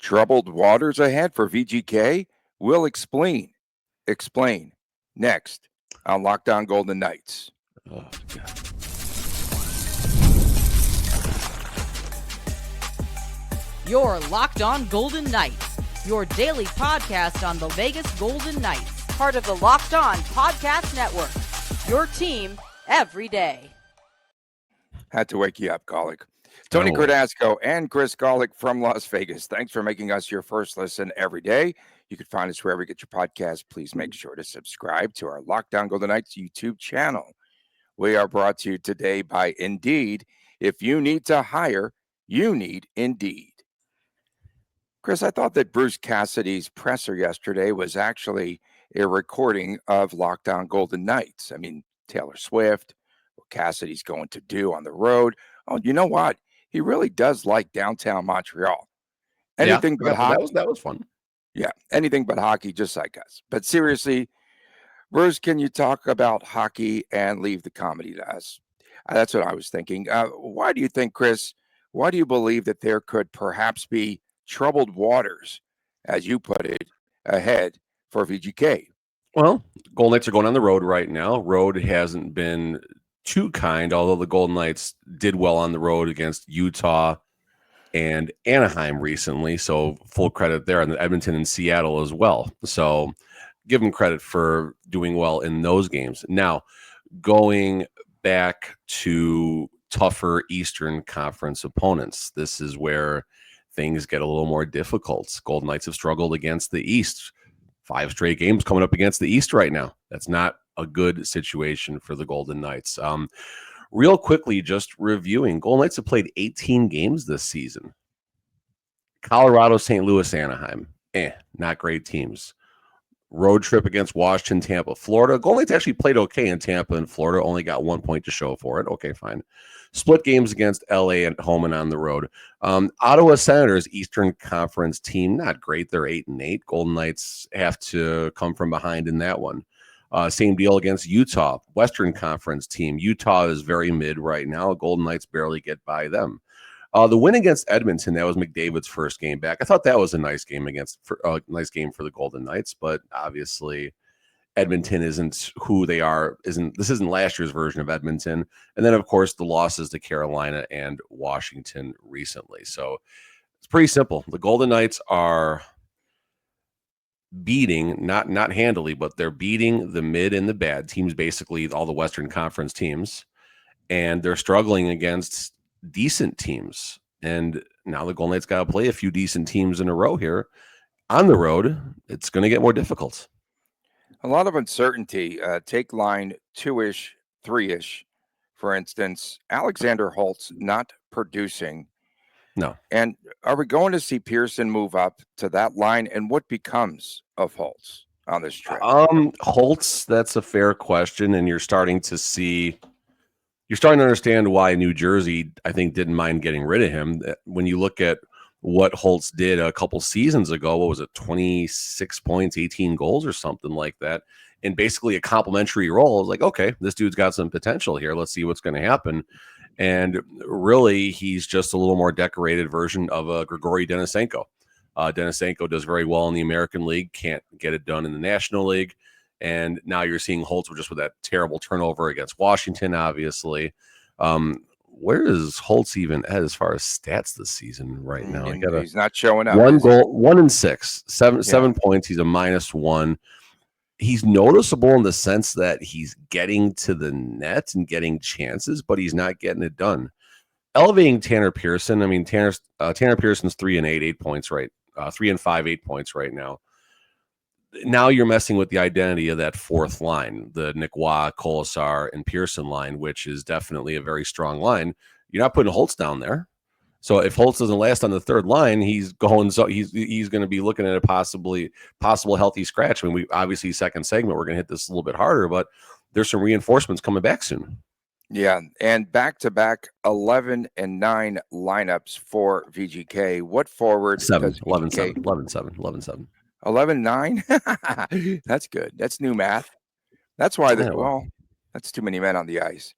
Troubled waters ahead for VGK? We'll explain. Next on Locked On Golden Knights. Oh, God. You're Locked On Golden Knights, your daily podcast on the Vegas Golden Knights, part of the Locked On Podcast Network, your team every day. Had to wake you up, Golick. Tony Cardasco and Chris Golick from Las Vegas. Thanks for making us your first listen every day. You can find us wherever you get your podcast. Please make sure to subscribe to our Locked On Golden Knights YouTube channel. We are brought to you today by Indeed. If you need to hire, you need Indeed. Chris, I thought that Bruce Cassidy's presser yesterday was actually a recording of Locked On Golden Knights. I mean, Taylor Swift, what Cassidy's going to do on the road. Oh, you know what? He really does like downtown Montreal. Anything but hockey. That was fun. Yeah, anything but hockey, just like us. But seriously, Bruce, can you talk about hockey and leave the comedy to us? That's what I was thinking. Why do you think, Chris, why do you believe that there could perhaps be troubled waters, as you put it, ahead for VGK? Well, Golden Knights are going on the road right now. Road hasn't been too kind, although the Golden Knights did well on the road against Utah and Anaheim recently. So full credit there, and Edmonton and Seattle as well. So give them credit for doing well in those games. Now, going back to tougher Eastern Conference opponents, this is where things get a little more difficult. Golden Knights have struggled against the East. 5 straight games coming up against the East right now. That's not a good situation for the Golden Knights. Real quickly, just reviewing, Golden Knights have played 18 games this season. Colorado, St. Louis, Anaheim. Not great teams. Road trip against Washington, Tampa, Florida. Golden Knights actually played okay in Tampa and Florida. Only got 1 point to show for it. Okay, fine. Split games against LA at home and on the road. Ottawa Senators, Eastern Conference team, not great. They're 8-8. Golden Knights have to come from behind in that one. Same deal against Utah, Western Conference team. Utah is very mid right now. Golden Knights barely get by them. The win against Edmonton, that was McDavid's first game back. I thought that was a nice game for the Golden Knights, but obviously Edmonton isn't who they are. This isn't last year's version of Edmonton. And then, of course, the losses to Carolina and Washington recently. So it's pretty simple. The Golden Knights are beating, not handily, but they're beating the mid and the bad teams, basically all the Western Conference teams, and they're struggling against decent teams. And now the Golden Knights got to play a few decent teams in a row here. On the road, it's going to get more difficult. A lot of uncertainty. Take line 2-ish, 3-ish, for instance. Alexander Holtz not producing. No. And are we going to see Pearson move up to that line? And what becomes of Holtz on this trip? Holtz, that's a fair question. And you're starting to understand why New Jersey, I think, didn't mind getting rid of him. When you look at what Holtz did a couple seasons ago, what was it, 26 points, 18 goals or something like that, in basically a complimentary role. It's like, okay, this dude's got some potential here. Let's see what's going to happen. And really, he's just a little more decorated version of a Grigory Denisenko. Denisenko does very well in the American League, can't get it done in the National League. And now you're seeing Holtz just with that terrible turnover against Washington, obviously. Where is Holtz even at as far as stats this season right now? He's not showing up. 1 goal, 1 and 6, 7 points. He's a -1. He's noticeable in the sense that he's getting to the net and getting chances, but he's not getting it done. Elevating Tanner Pearson. I mean, Tanner Pearson's 3 and 8 points, right? 3 and 5, 8 points right now. Now you're messing with the identity of that fourth line, the Nic Hague, Kolesar, and Pearson line, which is definitely a very strong line. You're not putting Holtz down there. So if Holtz doesn't last on the third line, he's going to be looking at a possible healthy scratch. I mean, we obviously second segment, we're going to hit this a little bit harder, but there's some reinforcements coming back soon. Yeah, and back-to-back 11-9 lineups for VGK. What forward? 11-7, 11-7. 11-9? That's good. That's new math. That's why that's too many men on the ice.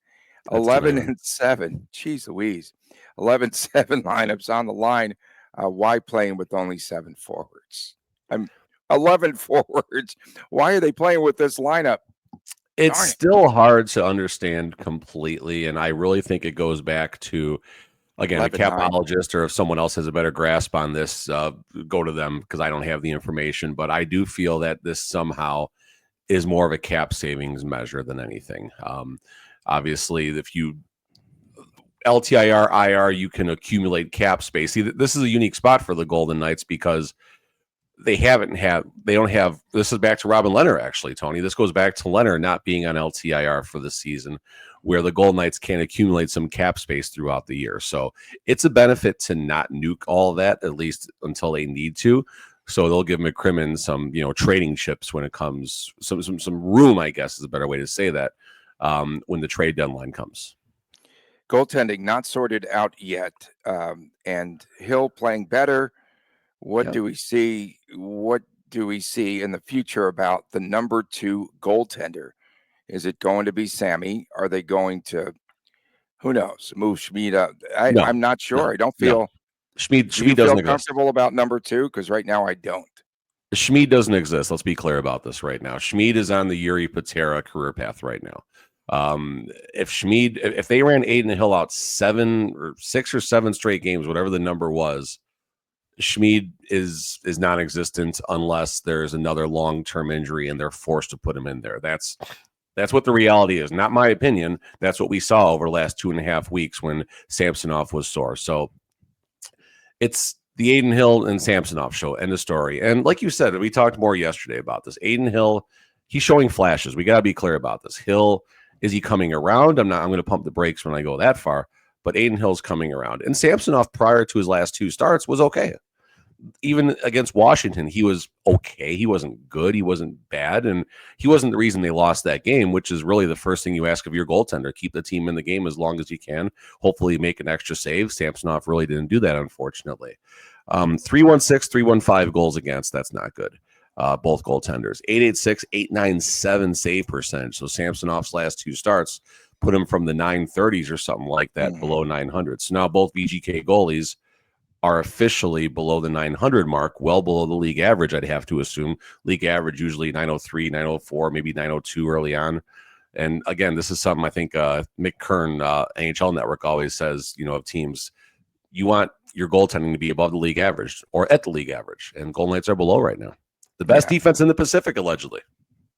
11-7. Jeez Louise. 11-7 lineups on the line Why playing with only 7 forwards? I'm 11 forwards. Why are they playing with this lineup? It's still hard to understand completely, and I really think it goes back to, again, a 11-9. capologist, or if someone else has a better grasp on this, go to them, because I don't have the information. But I do feel that this somehow is more of a cap savings measure than anything. Obviously, if you LTIR, IR, you can accumulate cap space. See, this is a unique spot for the Golden Knights because they don't have, this is back to Robin Lehner, actually, Tony. This goes back to Lehner not being on LTIR for the season, where the Golden Knights can accumulate some cap space throughout the year. So it's a benefit to not nuke all of that, at least until they need to. So they'll give McCrimmon some, trading chips when it comes, some room, I guess is a better way to say that, when the trade deadline comes. Goaltending not sorted out yet, and Hill playing better. What do we see? What do we see in the future about the number 2 goaltender? Is it going to be Sammy? Are they going to, who knows, move Schmid up? I'm not sure. No, I don't feel. Schmid Do you doesn't feel exist. comfortable about number 2? Because right now I don't. Schmid doesn't exist. Let's be clear about this right now. Schmid is on the Yuri Patera career path right now. If they ran Adin Hill out 6 or 7 straight games, whatever the number was, Schmid is non-existent unless there's another long-term injury and they're forced to put him in there. That's what the reality is. Not my opinion. That's what we saw over the last 2.5 weeks when Samsonov was sore. So it's the Adin Hill and Samsonov show. End of story. And like you said, we talked more yesterday about this. Adin Hill, he's showing flashes. We got to be clear about this. Hill, is he coming around? I'm going to pump the brakes when I go that far, but Adin Hill's coming around. And Samsonov, prior to his last 2 starts, was okay. Even against Washington, he was okay. He wasn't good. He wasn't bad. And he wasn't the reason they lost that game, which is really the first thing you ask of your goaltender. Keep the team in the game as long as you can. Hopefully make an extra save. Samsonov really didn't do that, unfortunately. 316, 315 goals against. That's not good. Both goaltenders. 886, 897 save percentage. So Samsonov's last 2 starts put him from the 930s or something like that, below 900. So now both VGK goalies are officially below the 900 mark, well below the league average, I'd have to assume. League average usually 903, 904, maybe 902 early on. And again, this is something I think Mick Kern, NHL Network, always says, of teams, you want your goaltending to be above the league average or at the league average. And Golden Knights are below right now. The best defense in the Pacific, allegedly.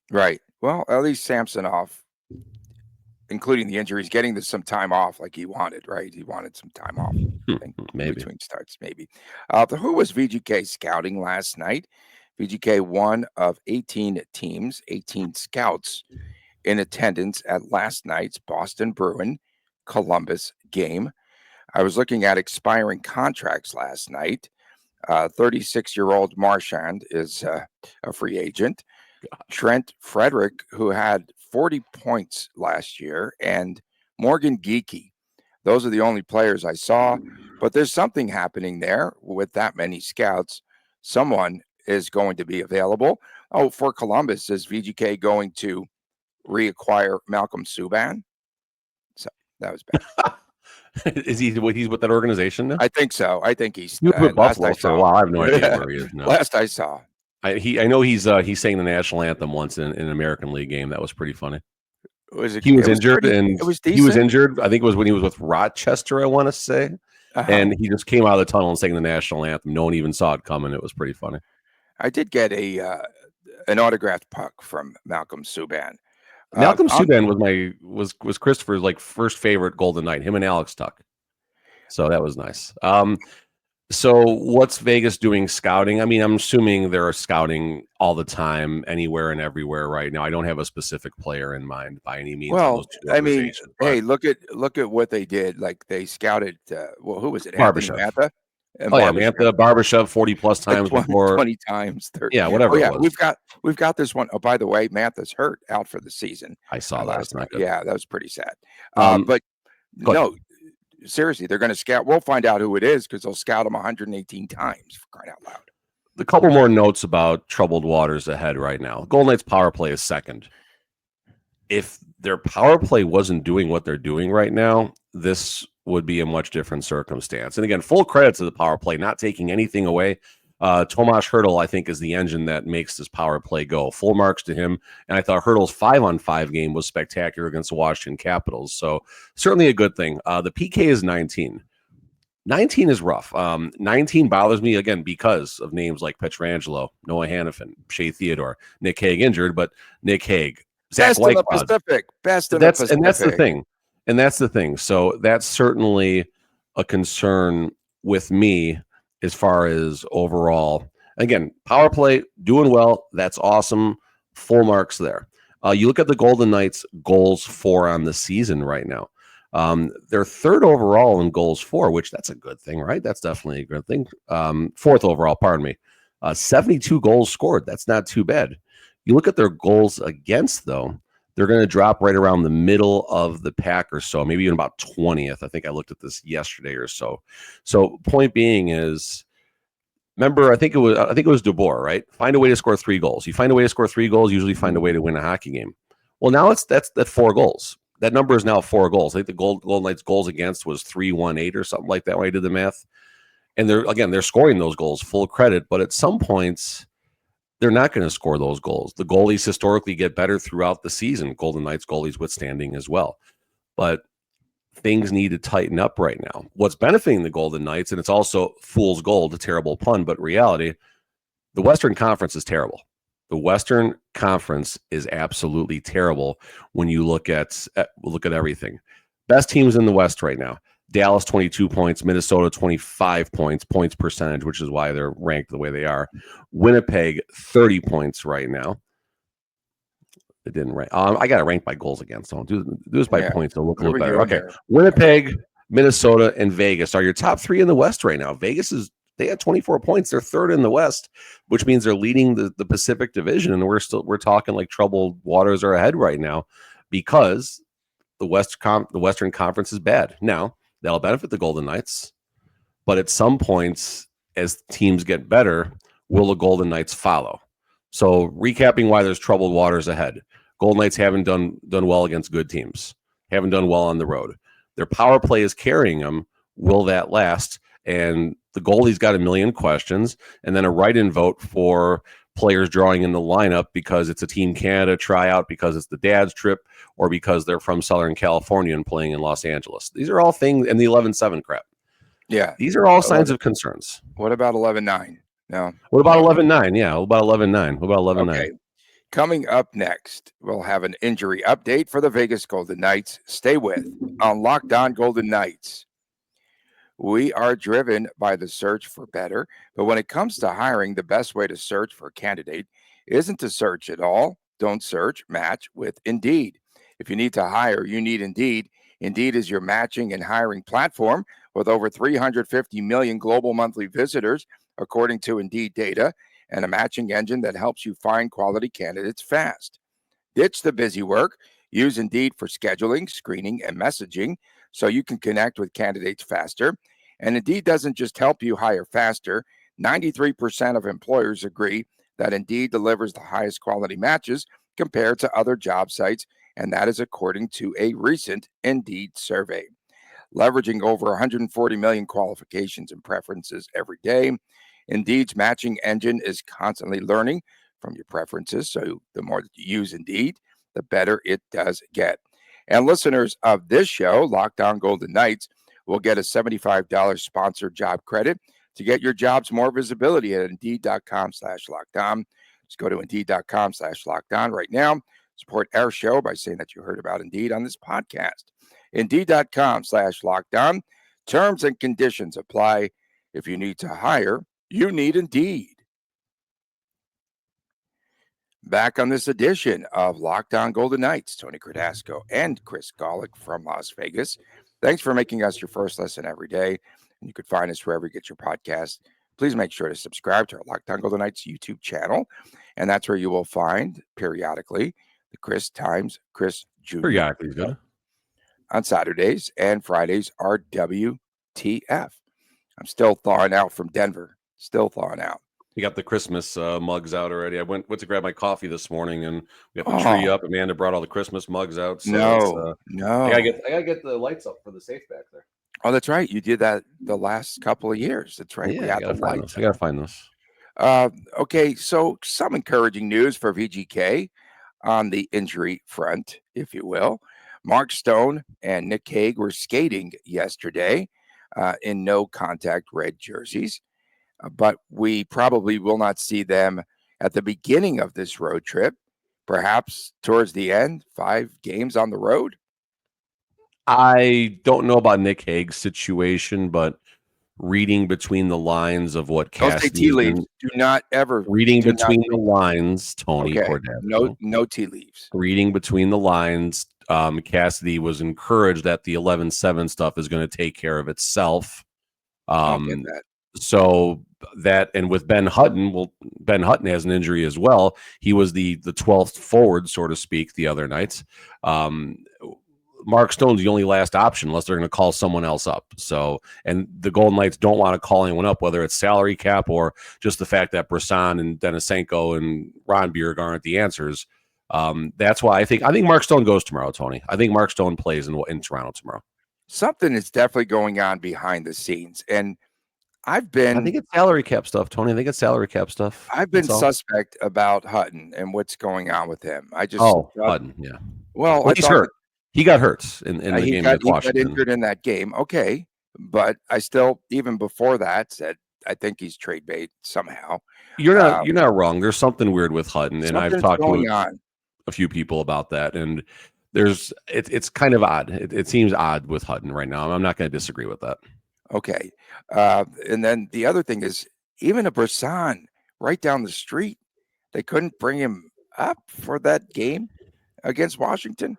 Right. Well, at least Samsonov, including the injuries, getting some time off like he wanted, right? He wanted some time off. Maybe. Between starts, maybe. Who was VGK scouting last night? VGK, one of 18 teams, 18 scouts in attendance at last night's Boston Bruin Columbus game. I was looking at expiring contracts last night. 36-year-old Marchand is a free agent. Trent Frederick, who had 40 points last year, and Morgan Geekie. Those are the only players I saw, but there's something happening there with that many scouts. Someone is going to be available. Oh, for Columbus, is VGK going to reacquire Malcolm Subban? So that was bad. He's with that organization now? I think so. I think he's with Buffalo for a while. I have no idea where he is now. Last I saw. I know he's sang the national anthem once in an American League game. That was pretty funny. He was injured, and he was injured. I think it was when he was with Rochester, I want to say. And he just came out of the tunnel and sang the national anthem. No one even saw it coming. It was pretty funny. I did get an autographed puck from Malcolm Subban. Malcolm Subban was Christopher's first favorite Golden Knight. Him and Alex Tuck. So that was nice. So what's Vegas doing scouting? I mean, I'm assuming they're scouting all the time, anywhere and everywhere right now. I don't have a specific player in mind by any means. Well, I mean, hey, look at what they did. Like they scouted. Who was it? Barbashev. Mantha? Mantha, Barbashev 40+ times before. 20 times. 30. Yeah, whatever. Yeah, we've got this one. Oh, by the way, Mantha's hurt, out for the season. I saw that. That's not good. Yeah, that was pretty sad. But no. Seriously, they're going to scout. We'll find out who it is because they'll scout them 118 times, for crying out loud. A couple more notes about troubled waters ahead right now. Golden Knights power play is second. If their power play wasn't doing what they're doing right now, this would be a much different circumstance. And again, full credit to the power play, not taking anything away. Tomas Hertl, I think, is the engine that makes this power play go. Full marks to him. And I thought Hertl's 5-on-5 game was spectacular against the Washington Capitals. So certainly a good thing. The PK is 19. 19 is rough. 19 bothers me, again, because of names like Pietrangelo, Noah Hannafin, Shea Theodore, Nic Hague injured, but Nic Hague, Zach Best in the Whitecloud. Pacific. Best in the Pacific. And that's the thing. And that's the thing. So that's certainly a concern with me as far as overall. Again, power play, doing well. That's awesome. Full marks there. You look at the Golden Knights' goals for on the season right now. They're third overall in goals for, which that's a good thing, right? That's definitely a good thing. Fourth overall, pardon me. 72 goals scored. That's not too bad. You look at their goals against, though, they're going to drop right around the middle of the pack or so, maybe even about 20th. I think I looked at this yesterday or so. So point being is, remember, I think it was DeBoer, right? Find a way to score 3 goals. You find a way to score 3 goals, usually find a way to win a hockey game. Well, now that's 4 goals. That number is now 4 goals. I think the Golden Knights goals against was 318 or something like that when I did the math. And they're scoring those goals, full credit. But at some points, they're not going to score those goals. The goalies historically get better throughout the season. Golden Knights goalies withstanding as well. But things need to tighten up right now. What's benefiting the Golden Knights, and it's also fool's gold, a terrible pun, but reality, the Western Conference is terrible. The Western Conference is absolutely terrible when you look at everything. Best teams in the West right now. Dallas 22 points, Minnesota 25 points percentage, which is why they're ranked the way they are. Winnipeg 30 points right now. It didn't rank. I got it ranked by goals against. So do this by points. It'll look a little better. Okay. Winnipeg, Minnesota, and Vegas are your top 3 in the West right now. They had 24 points. They're third in the West, which means they're leading the Pacific Division, and we're talking like troubled waters are ahead right now because the Western Conference is bad. Now, that'll benefit the Golden Knights, but at some points, as teams get better, will the Golden Knights follow? So, recapping why there's troubled waters ahead. Golden Knights haven't done well against good teams, haven't done well on the road. Their power play is carrying them. Will that last? And the goalie's got a million questions, and then a write-in vote for players drawing in the lineup because it's a Team Canada tryout, because it's the dad's trip, or because they're from Southern California and playing in Los Angeles. These are all things, and the 11-7 crap. Yeah. These are all signs of concerns. What about 11-9? No. What about 11-9? Yeah, what about 11-9? What about 11-9? Okay. Coming up next, we'll have an injury update for the Vegas Golden Knights. Stay with on Locked On Golden Knights. We are driven by the search for better, but when it comes to hiring, the best way to search for a candidate isn't to search at all. Don't search, match with Indeed. If you need to hire, you need Indeed. Indeed is your matching and hiring platform with over 350 million global monthly visitors, according to Indeed data, and a matching engine that helps you find quality candidates fast. Ditch the busy work. Use Indeed for scheduling, screening, and messaging so you can connect with candidates faster. And Indeed doesn't just help you hire faster. 93% of employers agree that Indeed delivers the highest quality matches compared to other job sites, and that is according to a recent Indeed survey. Leveraging over 140 million qualifications and preferences every day, Indeed's matching engine is constantly learning from your preferences, so the more that you use Indeed, the better it does get. And listeners of this show, Locked On Golden Knights, will get a $75 sponsored job credit to get your jobs more visibility at Indeed.com/lockedon. Just go to Indeed.com/lockedon right now. Support our show by saying that you heard about Indeed on this podcast. Indeed.com/lockedon. Terms and conditions apply. If you need to hire, you need Indeed. Back on this edition of Locked On Golden Knights, Tony Cardasco and Chris Golick from Las Vegas. Thanks for making us your first listen every day. And you can find us wherever you get your podcast. Please make sure to subscribe to our Locked On Golden Knights YouTube channel. And that's where you will find periodically the Chris Times Chris Jr. Periodically is good. On Saturdays and Fridays are WTF. I'm still thawing out from Denver. Still thawing out. You got the Christmas mugs out already. I went to grab my coffee this morning, and we got the tree up. Amanda brought all the Christmas mugs out. So no. I gotta get the lights up for the safe back there. Oh, that's right. You did that the last couple of years. That's right. We Yeah, I had gotta the find lights. this. I gotta find this. Okay, so some encouraging news for VGK on the injury front, if you will. Mark Stone and Nic Hague were skating yesterday in no contact red jerseys, but we probably will not see them at the beginning of this road trip, perhaps towards the end, 5 games on the road. I don't know about Nic Hague's situation, but reading between the lines of what Don't say Cassidy tea has leaves. been Do not ever. reading Do not. between the lines, Tony Okay. Cordero. No tea leaves. Reading between the lines, Cassidy was encouraged that the 11-7 stuff is going to take care of itself. I'll get that. So that, and with Ben Hutton, well, Ben Hutton has an injury as well. He was the 12th forward, so to speak, the other night. Mark Stone's the only last option unless they're going to call someone else up. So, and the Golden Knights don't want to call anyone up, whether it's salary cap or just the fact that Brisson and Denisenko and Ronbjerg aren't the answers. That's why I think Mark Stone goes tomorrow, Tony. I think Mark Stone plays in Toronto tomorrow. Something is definitely going on behind the scenes, and I think it's salary cap stuff, Tony. I think it's salary cap stuff. I've been suspect about Hutton and what's going on with him. I just Hutton, yeah. Well, he's hurt. He got hurt in the game against Washington. He got injured in that game. Okay, but I still, even before that, said I think he's trade bait somehow. You're not wrong. There's something weird with Hutton, and I've talked to a few people about that, and it's kind of odd. It seems odd with Hutton right now. I'm not going to disagree with that. Okay, and then the other thing is, even a Brisson right down the street, they couldn't bring him up for that game against Washington.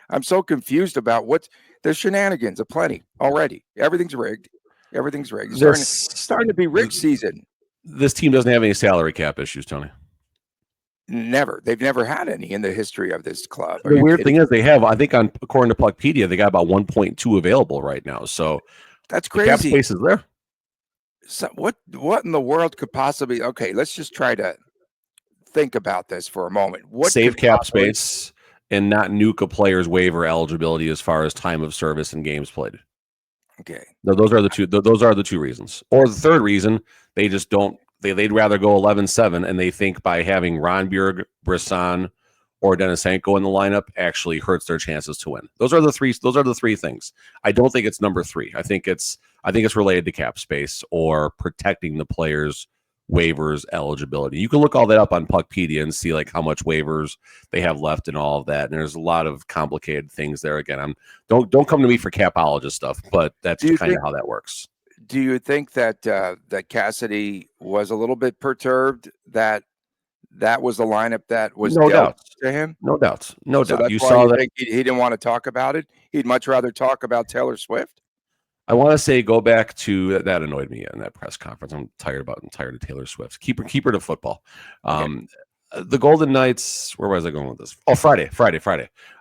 I'm so confused about there's shenanigans aplenty already. Everything's rigged. It's starting to be rigged season. This team doesn't have any salary cap issues, Tony. Never. They've never had any in the history of this club. The weird thing is they have, I think according to Puckpedia, they got about 1.2 available right now. So that's crazy. Cap space is there. So what in the world could possibly, okay, let's just try to think about this for a moment. What save cap space and not nuke a player's waiver eligibility as far as time of service and games played. Okay. Those are the two reasons. Or the third reason, they just don't, they'd rather go 11-7, and they think by having Ronbjerg, Brisson, or Denisenko in the lineup actually hurts their chances to win. Those are the three things. I don't think it's number 3. I think it's related to cap space or protecting the players' waivers eligibility. You can look all that up on Puckpedia and see like how much waivers they have left and all of that. And there's a lot of complicated things there. Again, don't come to me for capologist stuff, but that's kind of how that works. Do you think that that Cassidy was a little bit perturbed that was the lineup that was dealt to him? No doubts. No doubt. You saw that he didn't want to talk about it. He'd much rather talk about Taylor Swift. I want to say go back to that annoyed me in that press conference. I'm tired of Taylor Swift. Keep her to football. Okay. The Golden Knights, where was I going with this? Oh, Friday.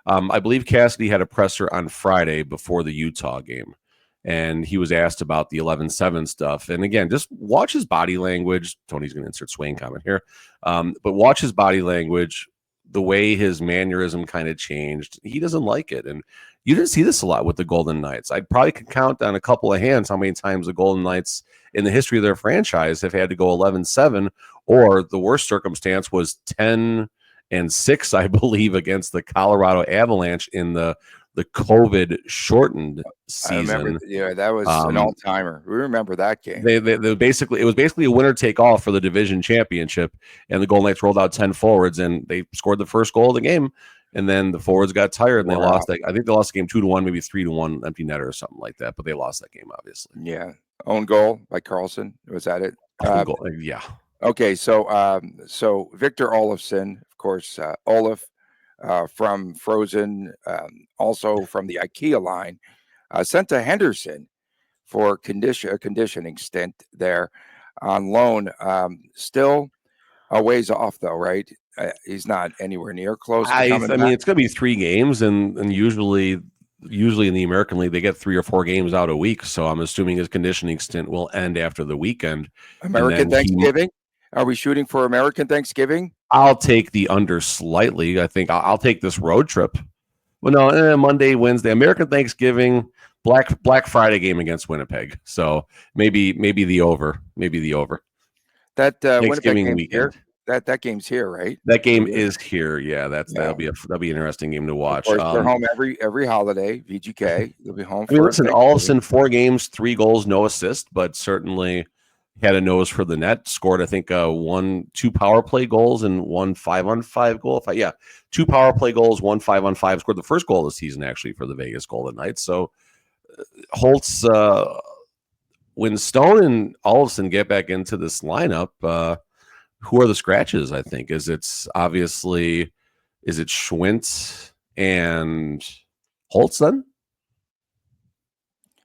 I believe Cassidy had a presser on Friday before the Utah game, and he was asked about the 11-7 stuff. And again, just watch his body language. Tony's going to insert Swain comment here. But watch his body language, the way his mannerism kind of changed. He doesn't like it. And you didn't see this a lot with the Golden Knights. I probably could count on a couple of hands how many times the Golden Knights in the history of their franchise have had to go 11-7, or the worst circumstance was 10-6, I believe, against the Colorado Avalanche in the COVID shortened season. I remember, that was an all-timer. We remember that game. They it was basically a winner take all for the division championship, and the Golden Knights rolled out 10 forwards, and they scored the first goal of the game. And then the forwards got tired, and they lost. I think they lost the game 2-1, maybe 3-1, empty netter or something like that. But they lost that game, obviously. Yeah, own goal by Carlson. Was that it? Yeah. Okay, so Victor Olofsson, of course, Olaf from Frozen, also from the IKEA line, sent to Henderson for a conditioning stint there on loan. Still a ways off, though, right? He's not anywhere near close. I mean, it's going to be 3 games, and usually in the American League, they get 3 or 4 games out a week. So I'm assuming his conditioning stint will end after the weekend. American Thanksgiving? Are we shooting for American Thanksgiving? I'll take the under slightly. I think I'll take this road trip. Well, no, Monday, Wednesday, American Thanksgiving. Black Friday game against Winnipeg. So maybe the over. That Winnipeg Thanksgiving game's weekend. here. That game's here, right? That game is here. Yeah, Yeah. that'll be an interesting game to watch. Of course, they're home every holiday. VGK, they'll be home. I mean, for listen, Thanksgiving. Olofsson, 4 games, 3 goals, no assist, but certainly had a nose for the net. Scored, I think, 2 power play goals and 1 5-on-5 goal. 2 power play goals, 1 5-on-5. Scored the first goal of the season actually for the Vegas Golden Knights. So Holtz, when Stone and Olofsson get back into this lineup, who are the scratches? I think is it Schwint and Holtz then?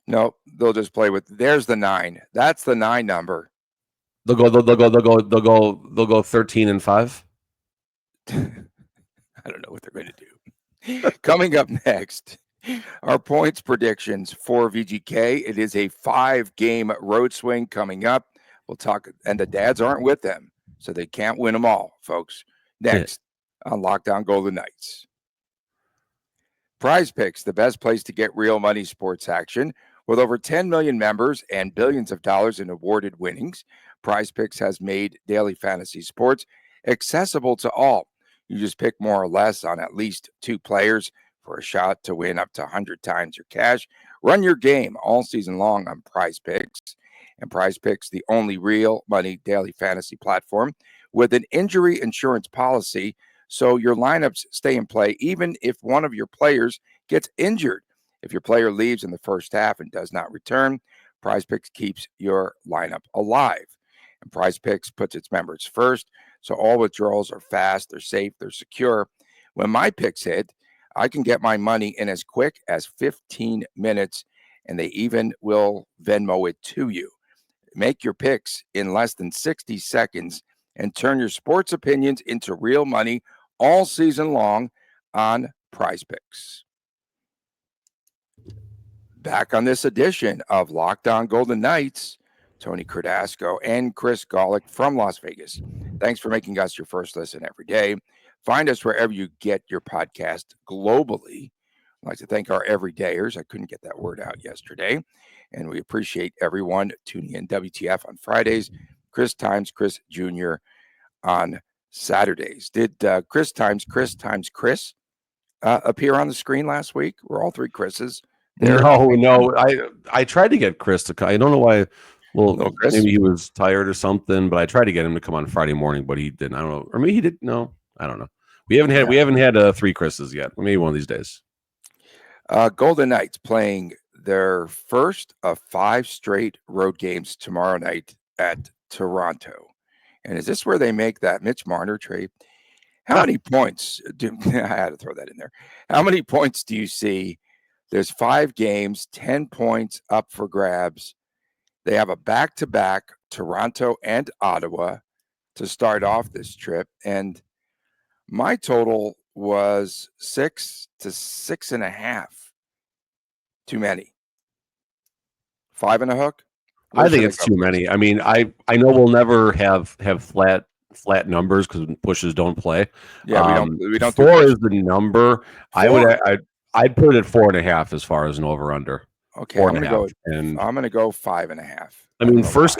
No, they'll just play with. There's the 9. That's the 9 number. They'll go 13 and 5. I don't know what they're going to do. Coming up next, our points predictions for VGK. It is a 5-game road swing coming up. We'll talk, and the dads aren't with them, so they can't win them all, folks. Next on Lockdown Golden Knights. PrizePicks, the best place to get real money sports action. With over 10 million members and billions of dollars in awarded winnings, PrizePicks has made daily fantasy sports accessible to all. You just pick more or less on at least 2 players for a shot to win up to 100 times your cash. Run your game all season long on PrizePicks. And PrizePicks, the only real money daily fantasy platform with an injury insurance policy, so your lineups stay in play even if one of your players gets injured. If your player leaves in the first half and does not return, PrizePicks keeps your lineup alive. And PrizePicks puts its members first, so all withdrawals are fast, they're safe, they're secure. When my picks hit, I can get my money in as quick as 15 minutes, and they even will Venmo it to you. Make your picks in less than 60 seconds and turn your sports opinions into real money all season long on PrizePicks. Back on this edition of Locked On Golden Knights, Tony Cardasco and Chris Golick from Las Vegas. Thanks for making us your first listen every day. Find us wherever you get your podcast globally. I'd like to thank our everydayers. I couldn't get that word out yesterday. And we appreciate everyone tuning in. WTF on Fridays, Chris times Chris Jr. on Saturdays. Did Chris times Chris appear on the screen last week? We're all 3 Chris's. No. I tried to get Chris to come. I don't know why. Well, maybe he was tired or something, but I tried to get him to come on Friday morning, but he didn't. I don't know. Or maybe he did. No, I don't know. We haven't had 3 Chris's yet. Maybe one of these days. Golden Knights playing their first of 5 straight road games tomorrow night at Toronto. And is this where they make that Mitch Marner trade? How many points I had to throw that in there. How many points do you see? There's 5 games, 10 points up for grabs. They have a back-to-back, Toronto and Ottawa, to start off this trip. And my total was 6 to 6.5. Too many. 5 and a hook? I think it's too many. I mean, I know we'll never have flat numbers because pushes don't play. Yeah, we don't. 4 is the number. 4? I'd put it at 4.5 as far as an over under. Okay, I'm gonna go 5.5. I mean, first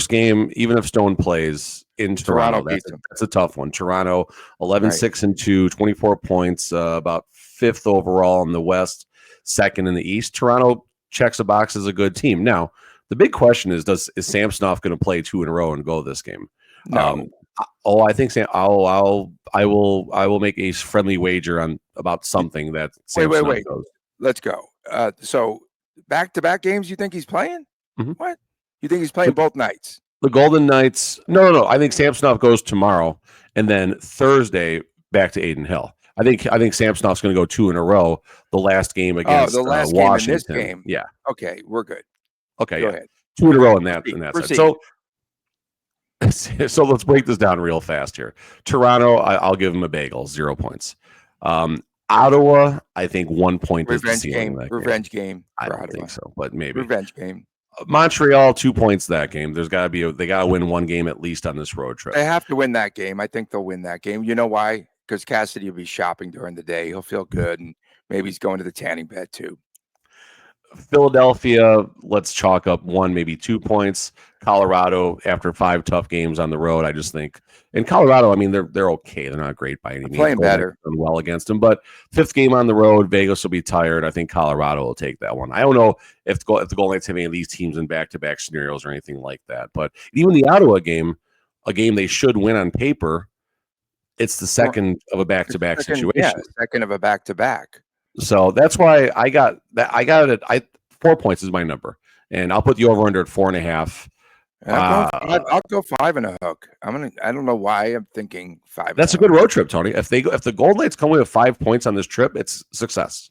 game, even if Stone plays in Toronto, that's a tough one. Toronto, 11-6-2, 24 points, about 5th overall in the West, 2nd in the East. Toronto checks a box as a good team. Now, the big question is Samsonov going to play 2 in a row and go this game? No. I think I will make a friendly wager about something that Samsonov wait. goes. Let's go. So back-to-back games, you think he's playing? Mm-hmm. What? You think he's playing both nights? The Golden Knights. No. I think Samsonov goes tomorrow, and then Thursday back to Adin Hill. I think Samsonov's going to go 2 in a row. The last game against Washington. Game in this game. Yeah. Okay, we're good. Okay, go ahead. 2 in a row in that side. So let's break this down real fast here. Toronto, I'll give them a bagel, 0 points. Ottawa, I think 1 point is the ceiling. Revenge game. I don't think so, but maybe revenge game. Montreal, 2 points that game. They got to win 1 game at least on this road trip. They have to win that game. I think they'll win that game. You know why? Because Cassidy will be shopping during the day. He'll feel good, and maybe he's going to the tanning bed too. Philadelphia, let's chalk up 1, maybe 2 points. Colorado, after 5 tough games on the road, I just think. And Colorado, I mean, they're okay. They're not great by any means. Playing better. Done well against them, but 5th game on the road, Vegas will be tired. I think Colorado will take that one. I don't know if the Golden Knights have any of these teams in back-to-back scenarios or anything like that. But even the Ottawa game, a game they should win on paper, it's the second of a back-to-back situation. Yeah, second of a back-to-back. So that's why I got that. I got it. 4 points is my number, and I'll put the over under at 4.5. I'll go 5 and a hook. I don't know why I'm thinking 5. That's a good road trip, Tony. If the Golden Knights come away with 5 points on this trip, it's success.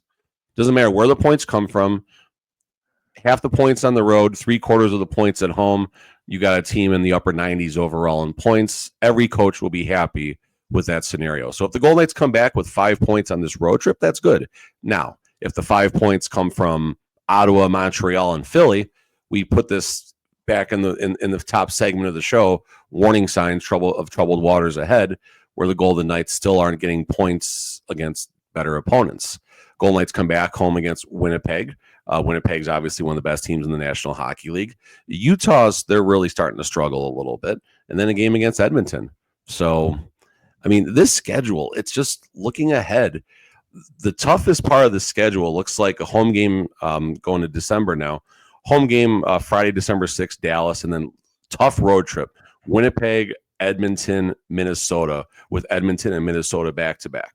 Doesn't matter where the points come from. Half the points on the road, 3/4 of the points at home. You got a team in the upper 90s overall in points. Every coach will be happy with that scenario. So if the Golden Knights come back with 5 points on this road trip, that's good. Now, if the 5 points come from Ottawa, Montreal, and Philly, we put this back in the top segment of the show, warning signs, troubled waters ahead, where the Golden Knights still aren't getting points against better opponents. Golden Knights come back home against Winnipeg. Winnipeg's obviously one of the best teams in the National Hockey League. Utah's, they're really starting to struggle a little bit. And then a game against Edmonton. So, I mean, this schedule, it's just looking ahead. The toughest part of the schedule looks like a home game going to December now. Home game Friday, December 6th, Dallas, and then tough road trip. Winnipeg, Edmonton, Minnesota, with Edmonton and Minnesota back-to-back.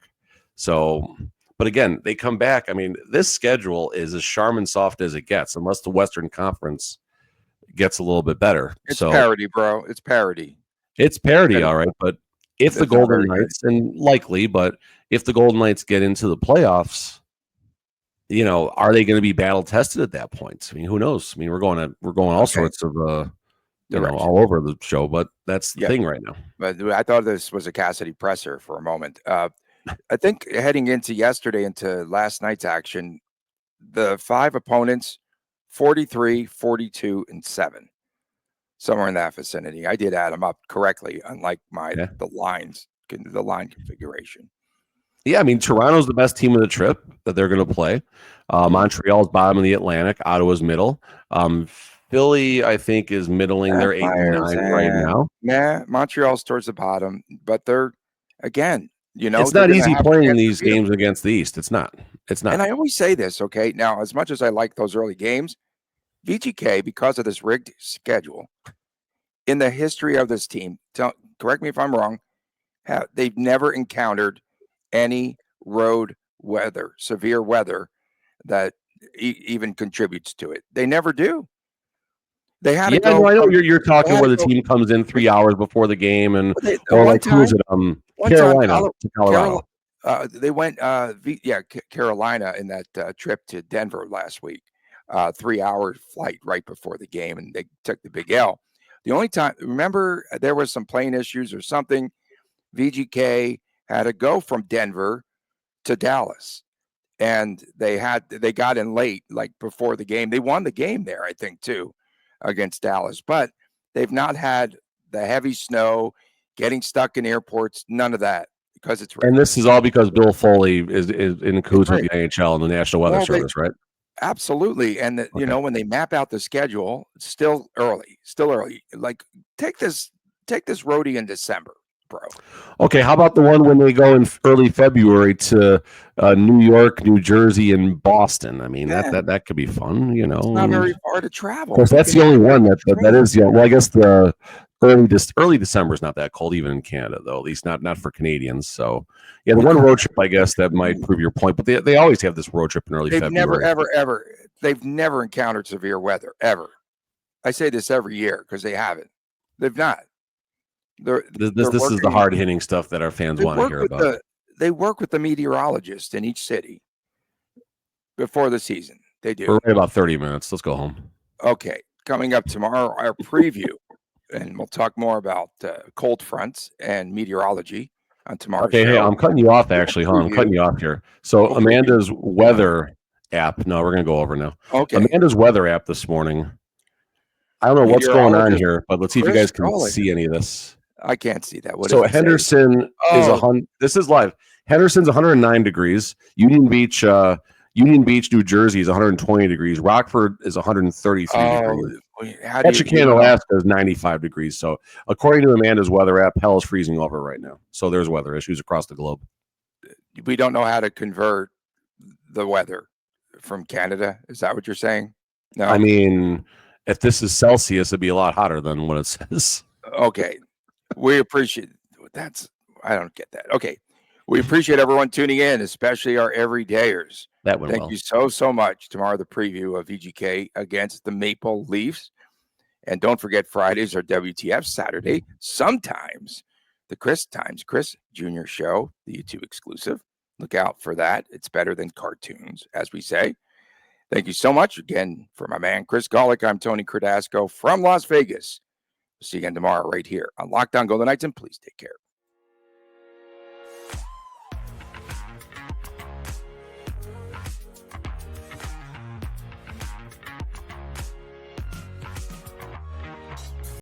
So, but again, they come back. I mean, this schedule is as Charmin soft as it gets, unless the Western Conference gets a little bit better. It's parity, bro. It's parity. It's parity, all right. But if the Golden Knights, and likely, but if the Golden Knights get into the playoffs, you know, are they going to be battle tested at that point? I mean, who knows? I mean, we're going all sorts of, all over the show, but that's the thing right now. But I thought this was a Cassidy presser for a moment. I think heading into last night's action, the 5 opponents, 43, 42, and 7, somewhere in that vicinity. I did add them up correctly, unlike the line configuration. Yeah, I mean, Toronto's the best team of the trip that they're going to play. Montreal's bottom of the Atlantic. Ottawa's middle. Philly, I think, is middling. They're 8-9 right now. Nah, Montreal's towards the bottom, but they're, again, you know, it's not easy playing these games against the East. It's not. And I always say this, okay? Now, as much as I like those early games, VGK, because of this rigged schedule, in the history of this team, correct me if I'm wrong, they've never encountered any road weather, severe weather that even contributes to it. They never do. They had to go. No, I know you're talking where the team comes in 3 hours before the game, and who's it? Carolina to Colorado. They went, Carolina in that trip to Denver last week. 3-hour flight right before the game, and they took the big L. The only time, remember, there was some plane issues or something. VGK had to go from Denver to Dallas, and they got in late, like before the game. They won the game there, I think, too, against Dallas, but they've not had the heavy snow, getting stuck in airports, none of that, because it's and this is all because Bill Foley is in cahoots with the NHL and the National Weather Service, right? Absolutely. And you know, when they map out the schedule, it's still early. Like take this roadie in December, bro. Okay, how about the one when they go in early February to New York, New Jersey, and Boston? I mean, that could be fun, you know. It's not very far to travel. Of course, that's the only one that is. Yeah, well, I guess the early December is not that cold, even in Canada, though. At least not for Canadians. So, yeah, the one road trip, I guess, that might prove your point. But they always have this road trip in early February. They've never encountered severe weather ever. I say this every year because they haven't. They've not. This is the hard hitting stuff that our fans want to hear about. They work with the meteorologist in each city before the season. They do. We're right about 30 minutes. Let's go home. Okay, coming up tomorrow, our preview. And we'll talk more about cold fronts and meteorology on tomorrow's show. Hey, I'm cutting you off, actually. I'm cutting you off here. So Amanda's weather app. No, we're going to go over now. Okay. Amanda's weather app this morning. I don't know what's going on here, but let's see if you guys can see any of this. I can't see that. So Henderson is this is live. Henderson's 109 degrees. Union Beach, Union Beach, New Jersey is 120 degrees. Rockford is 133 degrees. Ketchikan, Alaska is 95 degrees. So according to Amanda's weather app, hell is freezing over right now. So there's weather issues across the globe. We don't know how to convert the weather from Canada. Is that what you're saying? No. I mean, if this is Celsius, it'd be a lot hotter than what it says. Okay. We appreciate that's. I don't get that. Okay. We appreciate everyone tuning in, especially our everydayers. That went Thank well. you so much. Tomorrow, the preview of VGK against the Maple Leafs. And don't forget, Fridays are WTF. Saturday, sometimes the Chris Jr. Show, the YouTube exclusive. Look out for that. It's better than cartoons, as we say. Thank you so much again for my man, Chris Golick. I'm Tony Cardasco from Las Vegas. We'll see you again tomorrow right here on Locked On Golden Knights, and please take care.